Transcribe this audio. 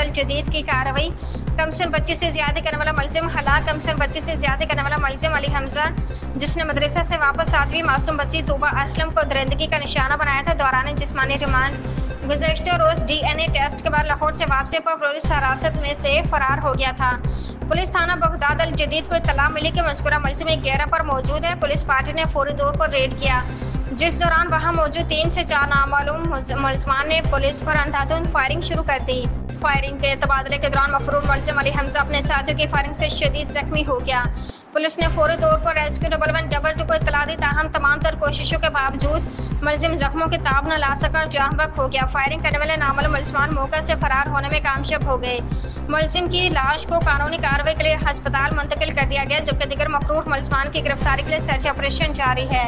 अल जदीद की कार्रवाई। कमसन बच्ची से ज्यादा करने वाला मुलजिम हलाक। कमसन बच्ची से ज्यादा करने वाला मुलजिम अली हमजा, जिसने मदरसा से वापस 7वीं मासूम बच्ची तूबा असलम को दरिंदगी का निशाना बनाया था, दौरान जिस्मानी रिमांड गुज़श्ता रोज DNA टेस्ट के बाद लाहौर से वापसी पर पुलिस हिरासत में से फरार हो गया था। पुलिस थाना बगदाद अल जदीद को इत्तला मिली कि मज़कूरा मुलजिम एक गैरा पर मौजूद है। पुलिस पार्टी ने फौरी तौर पर रेड किया, जिस दौरान वहां मौजूद 3 से 4 नामालूम मुलजमान ने पुलिस पर अंधाधुंध फायरिंग शुरू कर दी। फायरिंग के तबादले के दौरान मफरूर मुलजिम अली हमजा अपने साथियों की फायरिंग से शदीद जख्मी हो गया। पुलिस ने फौरी तौर पर रेस्क्यू 112 को इत्तला दी, ताहम तमाम तर कोशिशों के बावजूद मुलजिम जख्मों की ताब न ला सका और जहाँ बक हो गया। फायरिंग करने वाले नामालूम मुलजमान मौके से फरार होने में कामयाब हो गए। मुलजिम की लाश को कानूनी कार्रवाई के लिए अस्पताल मुंतकिल कर दिया गया, जबकि दीगर मफरूर मुलजमान की गिरफ्तारी के लिए सर्च ऑपरेशन जारी है।